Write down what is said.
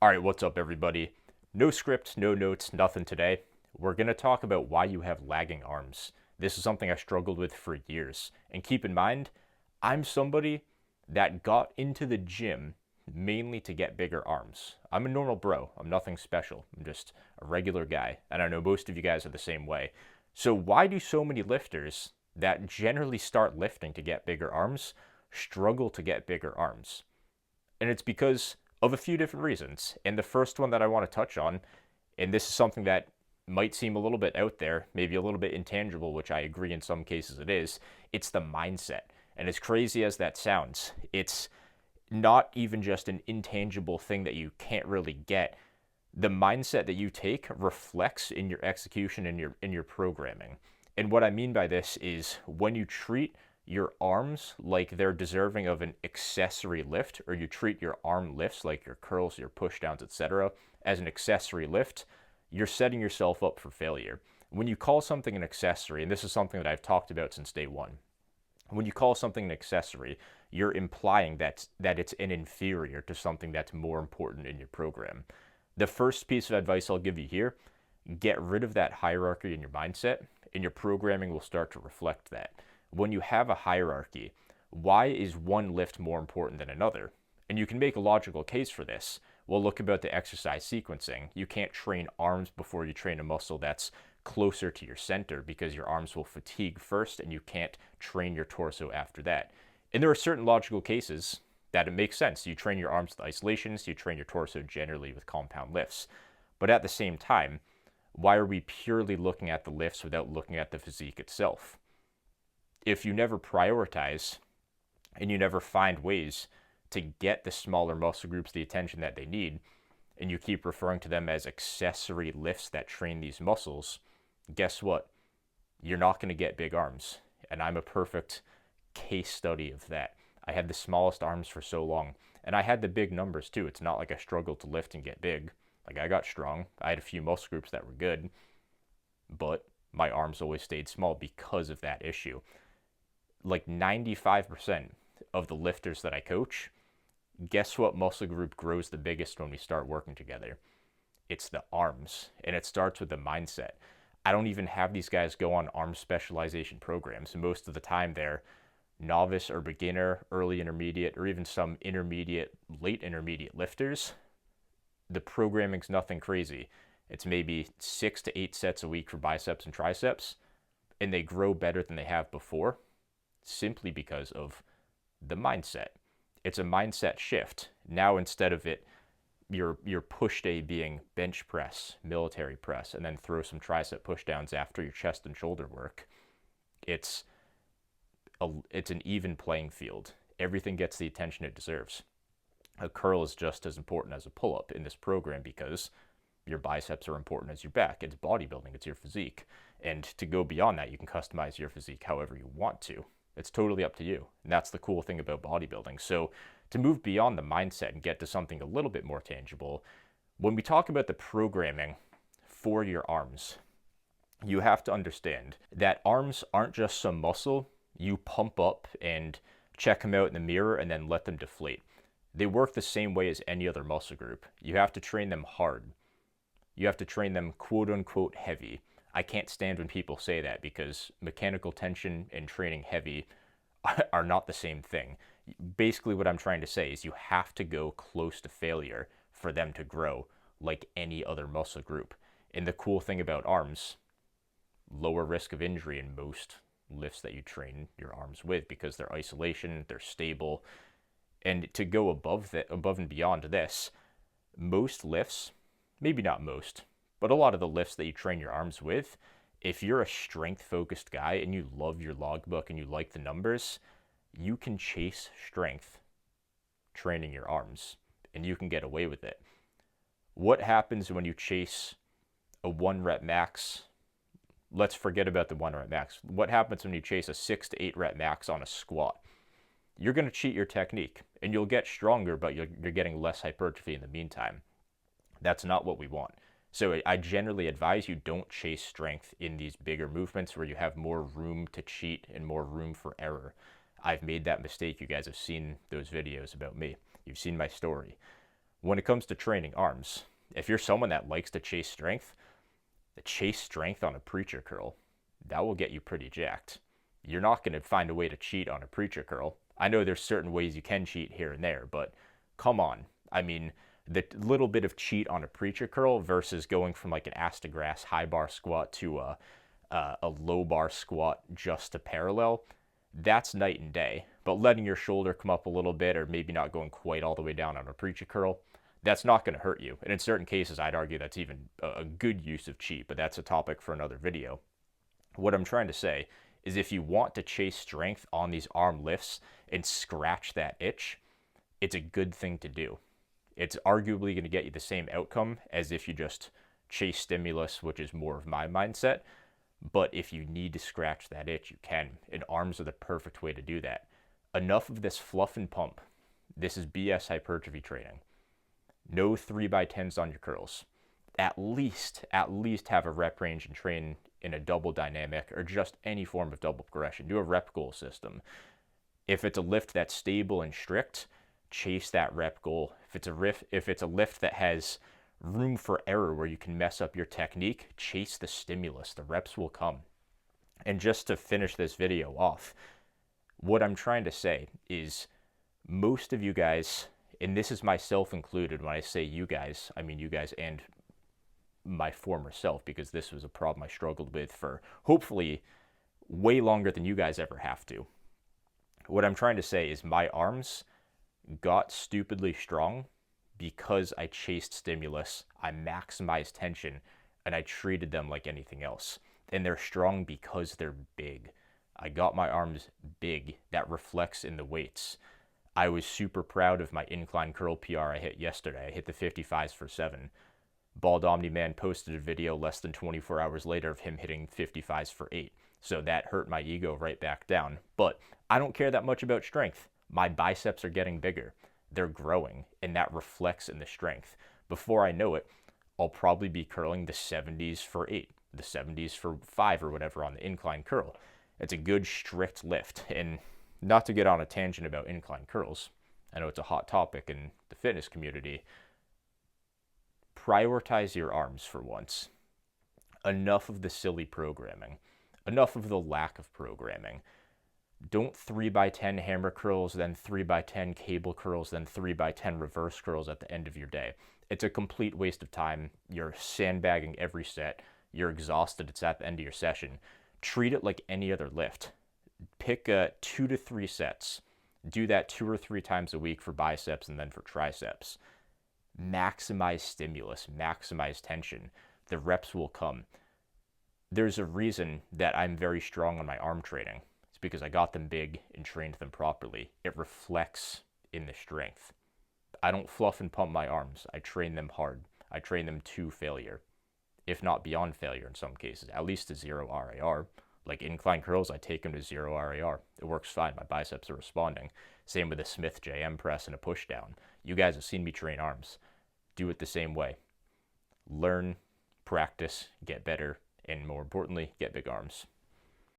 All right, what's up, everybody? No script, no notes, nothing today. We're going to talk about why you have lagging arms. This is something I struggled with for years. And keep in mind, I'm somebody that got into the gym mainly to get bigger arms. I'm a normal bro. I'm nothing special. I'm just a regular guy. And I know most of you guys are the same way. So why do so many lifters that generally start lifting to get bigger arms struggle to get bigger arms? And it's because of a few different reasons. And the first one that I want to touch on, and this is something that might seem a little bit out there, maybe a little bit intangible, which I agree in some cases it is, it's the mindset. And as crazy as that sounds, it's not even just an intangible thing that you can't really get. The mindset that you take reflects in your execution and in your programming. And what I mean by this is when you treat your arms like they're deserving of an accessory lift, or you treat your arm lifts like your curls, your push downs, etc., as an accessory lift, you're setting yourself up for failure. When you call something an accessory, and this is something that I've talked about since day one, when you call something an accessory, you're implying that it's an inferior to something that's more important in your program. The first piece of advice I'll give you here, get rid of that hierarchy in your mindset, and your programming will start to reflect that. When you have a hierarchy, why is one lift more important than another? And you can make a logical case for this. Well, look about the exercise sequencing. You can't train arms before you train a muscle that's closer to your center because your arms will fatigue first and you can't train your torso after that. And there are certain logical cases that it makes sense. You train your arms with isolations, you train your torso generally with compound lifts. But at the same time, why are we purely looking at the lifts without looking at the physique itself? If you never prioritize and you never find ways to get the smaller muscle groups the attention that they need, and you keep referring to them as accessory lifts that train these muscles, guess what? You're not going to get big arms. And I'm a perfect case study of that. I had the smallest arms for so long, and I had the big numbers too. It's not like I struggled to lift and get big. Like, I got strong. I had a few muscle groups that were good, but my arms always stayed small because of that issue. Like 95% of the lifters that I coach, guess what muscle group grows the biggest when we start working together? It's the arms, and it starts with the mindset. I don't even have these guys go on arm specialization programs. Most of the time they're novice or beginner, early intermediate, or even some intermediate, late intermediate lifters. The programming's nothing crazy. It's maybe 6 to 8 sets a week for biceps and triceps, and they grow better than they have before, simply because of the mindset. It's a mindset shift. Now, instead of your push day being bench press, military press, and then throw some tricep push downs after your chest and shoulder work, it's an even playing field. Everything gets the attention it deserves. A curl is just as important as a pull-up in this program because your biceps are important as your back. It's bodybuilding, it's your physique. And to go beyond that, you can customize your physique however you want to. It's totally up to you. And that's the cool thing about bodybuilding. So to move beyond the mindset and get to something a little bit more tangible, when we talk about the programming for your arms, you have to understand that arms aren't just some muscle you pump up and check them out in the mirror and then let them deflate. They work the same way as any other muscle group. You have to train them hard. You have to train them quote unquote heavy. I can't stand when people say that because mechanical tension and training heavy are not the same thing. Basically what I'm trying to say is you have to go close to failure for them to grow like any other muscle group. And the cool thing about arms, lower risk of injury in most lifts that you train your arms with because they're isolation, they're stable. And to go above and beyond this, most lifts, maybe not most, but a lot of the lifts that you train your arms with, if you're a strength-focused guy and you love your logbook and you like the numbers, you can chase strength training your arms, and you can get away with it. What happens when you chase a 1 rep max? Let's forget about the 1 rep max. What happens when you chase a 6 to 8 rep max on a squat? You're going to cheat your technique, and you'll get stronger, but you're getting less hypertrophy in the meantime. That's not what we want. So I generally advise you don't chase strength in these bigger movements where you have more room to cheat and more room for error. I've made that mistake. You guys have seen those videos about me. You've seen my story. When it comes to training arms, if you're someone that likes to chase strength on a preacher curl, that will get you pretty jacked. You're not going to find a way to cheat on a preacher curl. I know there's certain ways you can cheat here and there, but come on. I mean, the little bit of cheat on a preacher curl versus going from like an ass to grass high bar squat to a low bar squat just to parallel, that's night and day. But letting your shoulder come up a little bit, or maybe not going quite all the way down on a preacher curl, that's not going to hurt you. And in certain cases, I'd argue that's even a good use of cheat, but that's a topic for another video. What I'm trying to say is if you want to chase strength on these arm lifts and scratch that itch, it's a good thing to do. It's arguably going to get you the same outcome as if you just chase stimulus, which is more of my mindset. But if you need to scratch that itch, you can. And arms are the perfect way to do that. Enough of this fluff and pump. This is BS hypertrophy training. No 3x10s on your curls. At least have a rep range and train in a double dynamic or just any form of double progression. Do a rep goal system. If it's a lift that's stable and strict, chase that rep goal. If it's a lift that has room for error where you can mess up your technique, chase the stimulus. The reps will come. And just to finish this video off, what I'm trying to say is most of you guys, and this is myself included, when I say you guys, I mean you guys and my former self, because this was a problem I struggled with for hopefully way longer than you guys ever have to. What I'm trying to say is my arms got stupidly strong because I chased stimulus, I maximized tension, and I treated them like anything else. And they're strong because they're big. I got my arms big. That reflects in the weights. I was super proud of my incline curl PR I hit yesterday. I hit the 55s for 7. Bald Omni Man posted a video less than 24 hours later of him hitting 55s for 8. So that hurt my ego right back down. But I don't care that much about strength. My biceps are getting bigger. They're growing, and that reflects in the strength. Before I know it, I'll probably be curling the 70s for 8, the 70s for 5 or whatever on the incline curl. It's a good strict lift. And not to get on a tangent about incline curls, I know it's a hot topic in the fitness community. Prioritize your arms for once. Enough of the silly programming. Enough of the lack of programming. Don't 3x10 hammer curls, then 3x10 cable curls, then 3x10 reverse curls at the end of your day. It's a complete waste of time. You're sandbagging every set. You're exhausted. It's at the end of your session. Treat it like any other lift. Pick 2 to 3 sets. Do that 2 or 3 times a week for biceps and then for triceps. Maximize stimulus, maximize tension. The reps will come. There's a reason that I'm very strong on my arm training. It's because I got them big and trained them properly. It reflects in the strength. I don't fluff and pump my arms. I train them hard. I train them to failure, if not beyond failure in some cases, at least to 0 RAR. Like incline curls, I take them to 0 RAR. It works fine. My biceps are responding. Same with a Smith JM press and a push down. You guys have seen me train arms. Do it the same way. Learn, practice, get better, and more importantly, get big arms.